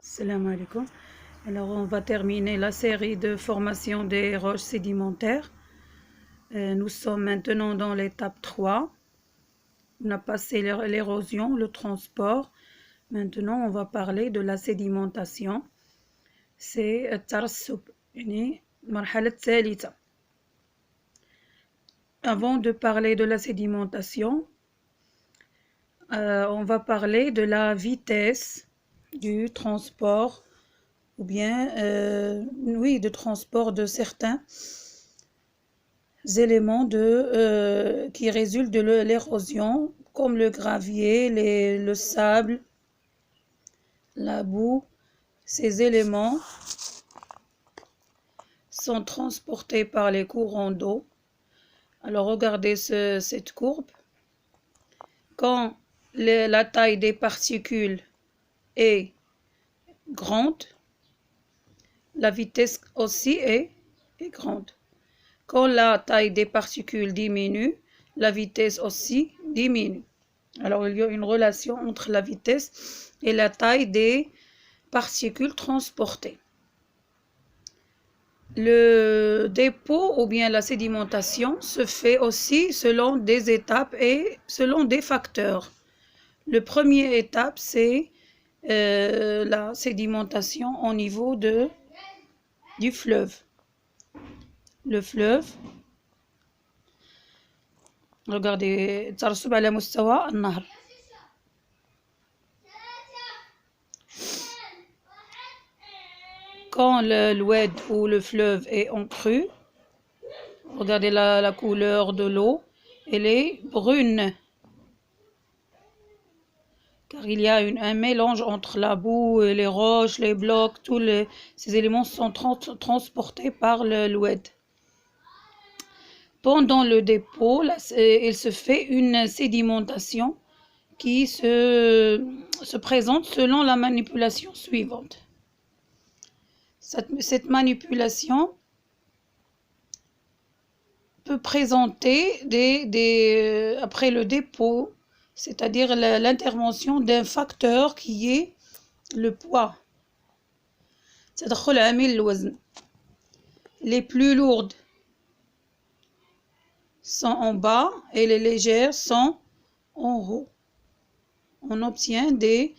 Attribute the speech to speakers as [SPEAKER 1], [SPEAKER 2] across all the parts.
[SPEAKER 1] Salam alaikum. Alors, on va terminer la série de formation des roches sédimentaires. Nous sommes maintenant dans l'étape 3. On a passé l'érosion, le transport. Maintenant, on va parler de la sédimentation. C'est الترسب يعني المرحلة الثالثة. Avant de parler de la sédimentation, on va parler de la vitesse du transport ou bien de transport de certains éléments qui résultent de l'érosion, comme le gravier, le sable, la boue. Ces éléments sont transportés par les courants d'eau. Alors regardez cette courbe. Quand la taille des particules est grande, la vitesse aussi est grande. Quand la taille des particules diminue, la vitesse aussi diminue. Alors, il y a une relation entre la vitesse et la taille des particules transportées. Le dépôt ou bien la sédimentation se fait aussi selon des étapes et selon des facteurs. La première étape, c'est la sédimentation au niveau du fleuve. Le fleuve, regardez, ترسب على مستوى النهر. Quand l'oued ou le fleuve est en crue, regardez la couleur de l'eau, elle est brune. Car il y a un mélange entre la boue, les roches, les blocs, ces éléments sont transportés par l'oued. Pendant le dépôt, il se fait une sédimentation qui se présente selon la manipulation suivante. Cette manipulation peut présenter après le dépôt, c'est-à-dire l'intervention d'un facteur qui est le poids. Les plus lourdes sont en bas et les légères sont en haut. On obtient des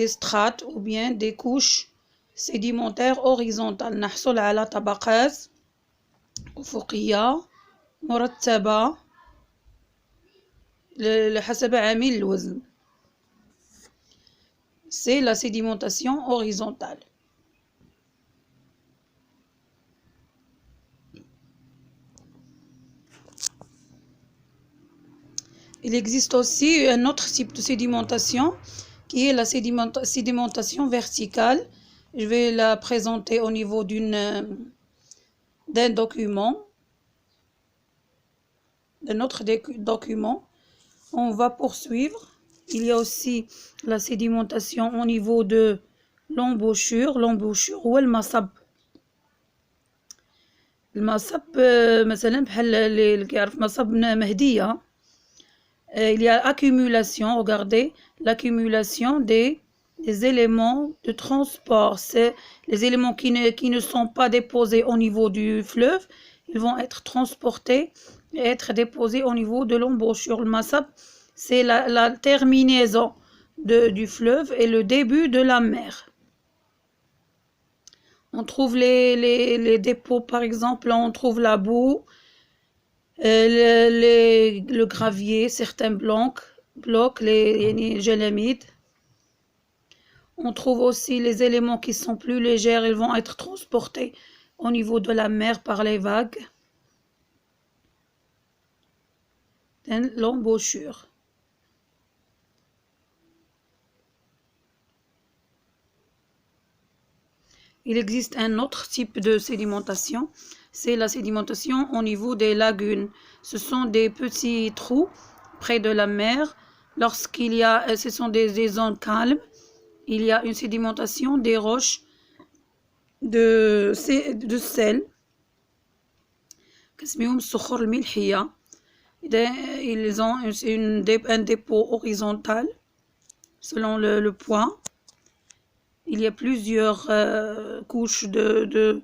[SPEAKER 1] strates ou bien des couches sédimentaires horizontales. نحصل على طبقات أفقية مرتبة حسب عامل الوزن. C'est la sédimentation horizontale. Il existe aussi un autre type de sédimentation qui est la sédimentation verticale. Je vais la présenter au niveau d'un document, d'un autre document. On va poursuivre. Il y a aussi la sédimentation au niveau de l'embouchure ou le masab. المصب مثلا بحال اللي كيعرف مصب مهدية. Il y a accumulation, regardez, l'accumulation des éléments de transport. C'est les éléments qui ne sont pas déposés au niveau du fleuve, ils vont être transportés et être déposés au niveau de l'embouchure. Le masab, c'est la terminaison du fleuve et le début de la mer. On trouve les dépôts, par exemple, on trouve la boue, le gravier, certains blocs, les gelamides. On trouve aussi les éléments qui sont plus légers, ils vont être transportés au niveau de la mer par les vagues. L'embouchure. Il existe un autre type de sédimentation, c'est la sédimentation au niveau des lagunes. Ce sont des petits trous près de la mer. Ce sont des zones calmes, il y a une sédimentation des roches de sel. Ils ont un dépôt horizontal selon le poids. il y a plusieurs couches de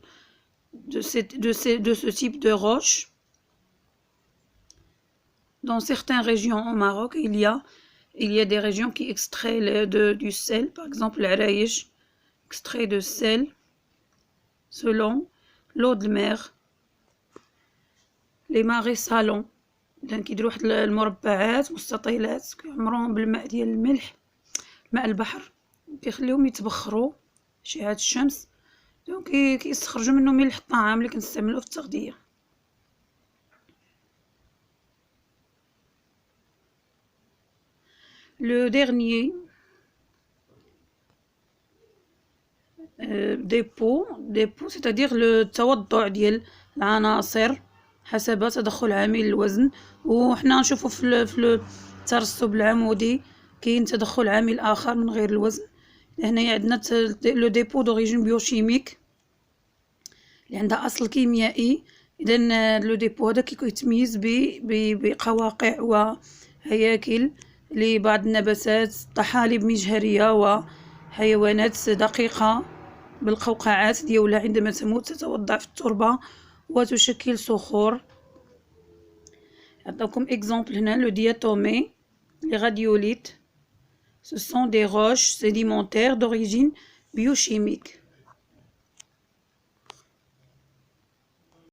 [SPEAKER 1] ce type de roche. Dans certaines régions au Maroc, il y a des régions qui extraient du sel, par exemple l'Araïch, extrait de sel selon l'eau de mer. les marais salons كيديروا واحد المربعات مستطيلات كيعمروهم بالماء ديال الملح ماء البحر كيخليهم يتبخروا اشعه الشمس دونك كيستخرجوا منه ملح الطعام اللي كنستعملوه في التغذيه. Le dernier dépôt c'est-à-dire التوضع ديال العناصر حسب تدخل عامل الوزن، وحنا نشوفوا في الترسب العمودي كاين تدخل عامل اخر من غير الوزن. هنايا عندنا لو ديبو دوريجين بيوشيميك اللي عندها اصل كيميائي. اذا لو ديبو هذا كيتميز بقواقع وهياكل لبعض النباتات، طحالب مجهريه وحيوانات دقيقه بالقوقعات ديالها عندما تموت تتوضع في التربه وتشكل صخور. نعطيكم اكزامبل هنا لو دياتومي لي راديوليت ce sont des roches sédimentaires d'origine biochimique.